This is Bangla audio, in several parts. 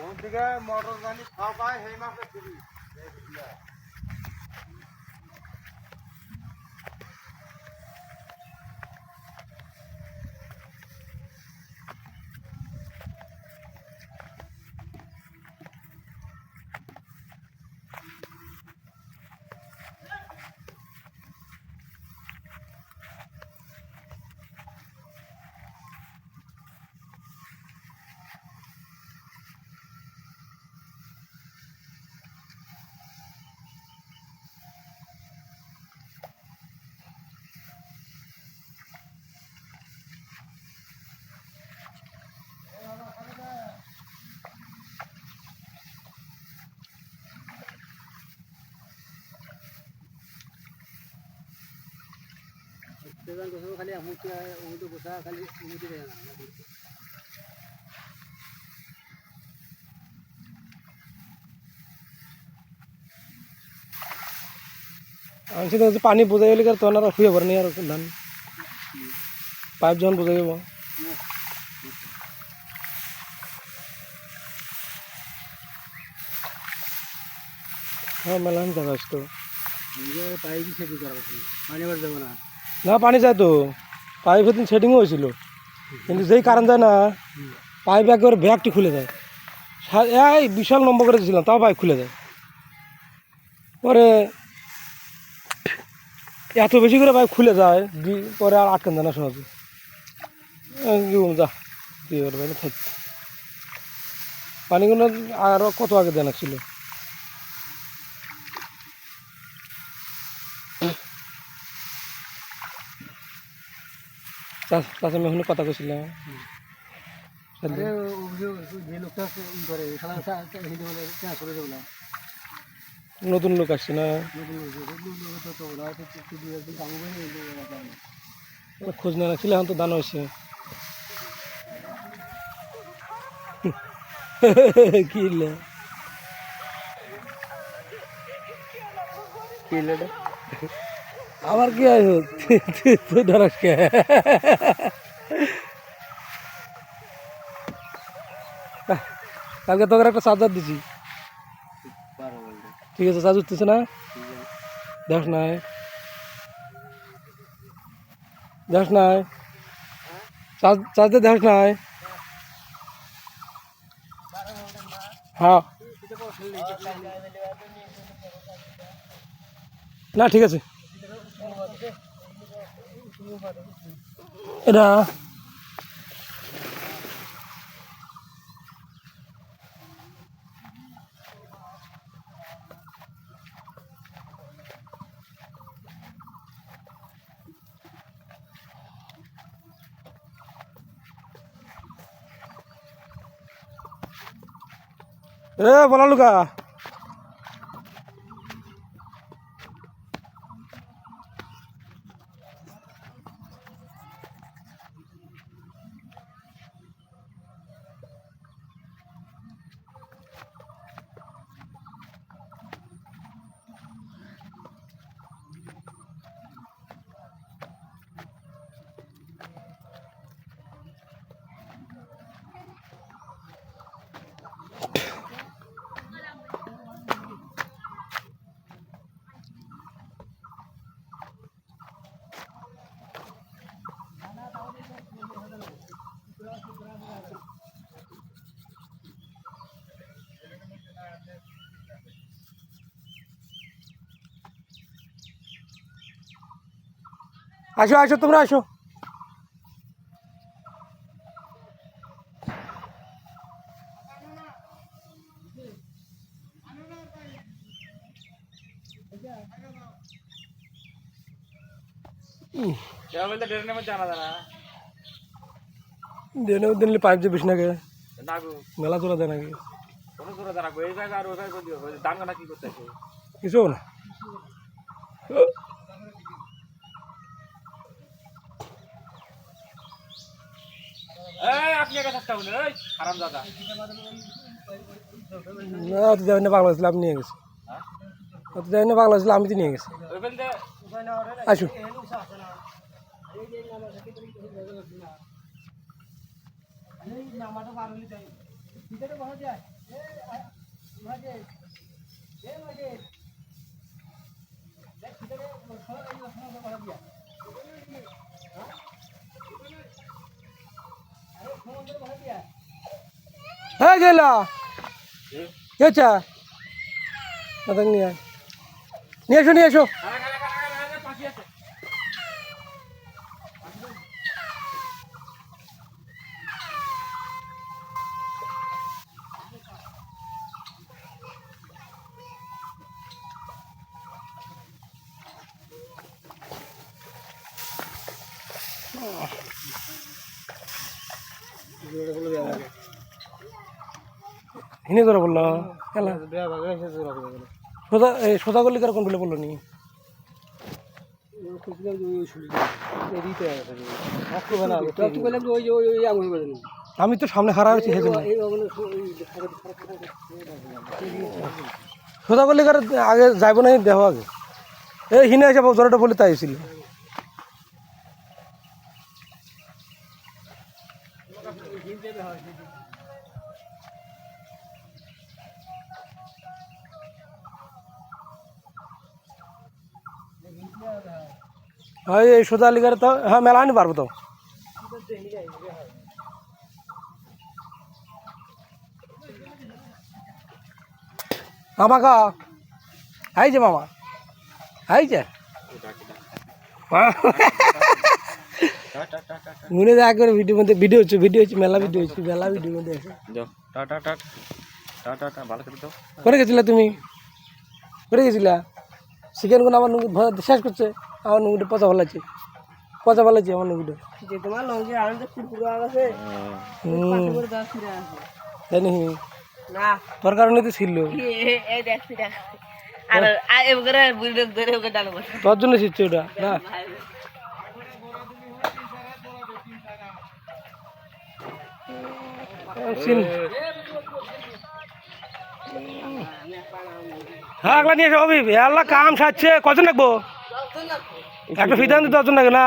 ওদিকে মোটর গাড়ি খাওয়ায় সেই মাসে দিবি খালি আমুটি বসা খালি আমুটি দেয় না আমি তো পানি বোঝাই গেলে তো আর শুয়ে পড়ে নি আর ধান পাইপ যখন বোঝা যাব হ্যাঁ মেলান জায়গা তো পাইপ সেটিং করা পানি আবার যাবো না না পানি যায় তো পাইপ সেদিন সেটিংও হয়েছিল কিন্তু যেই কারণ যায় না পাইপ একবার ব্যাগটি খুলে যায় এই বিশাল নম্বর করে দিয়েছিলাম তাও পাইপ খুলে যায় পরে এত বেশি করে পাইপ খুলে যায় পরে আর আটকান যায় না সহজে যা দিয়ে করবে না থাক পানিগুলো আরও কত আগে দেনা ছিল চাষা আমি এখন কথা কইছিলাম নতুন লোক আসছে না খোঁজ না রাখছিল এখন তো দান হয়েছে আবার কি আছে তুই ধরাস কে কালকে তোকে একটা চার্জার দিছি ঠিক আছে চার্জ উঠতেছে না দেখ নাই দেখ নাই চার্জে দেখ নাই হ্যাঁ না ঠিক আছে এটা বলা লুকা আসো আসো তোমরা আসো ড্রেনের মধ্যে নিলে পাইপ যে বেশি নাকি মেলা চোরা দেয় নাকি কিছু না বাংলাদেশ লাভ নিয়ে গেছে অত যাই না পাগলা ছিল আমি তো নিয়ে গেছি আসো হ্যাঁ গেলা কেছা নিয়ে এসো নিয়ে এসো হিনে ধরে বললো খেলা সোজা এই সোজা করলে কার কোন বলে বললো নি আমি তো সামনে হারা হয়েছি সোজা করলে কার আগে যাইব না দেহ আগে এই হিনে এসে জোরটা বলে তাই ছিল হ্যাঁ এই সোজা লিগারে তো হ্যাঁ মেলা আনি পারবো তো মামা কা আই যে মামা আই যে মনে যা করে ভিডিও মধ্যে ভিডিও হচ্ছে মেলা ভিডিও হচ্ছে মেলা ভিডিওর মধ্যে আছে করে গেছিলা তুমি করে গেছিলা চিকেন গুলো আমার নুঙ্গি শেষ করছে আমার নুঙ্গিটা পচা ভালাচ্ছে আমার নুঙ্গিটা তোমার লঙ্গি আনন্দ পুরো আছে তাই নাকি তোর কারণে তো ছিল তোর জন্য শিখছে ওটা না হ্যাঁ আগলা নিয়ে এসো আল্লাহ কাম সারছে কজন রাখবো একটা ফিতা আনতে 10 জন লাগে না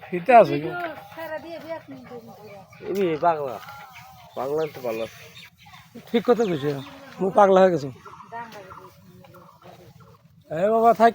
ফিতা আছে পাগলা তো পাগলা ঠিক কথা কইছে পাগলা হয়ে গেছে বাবা থাক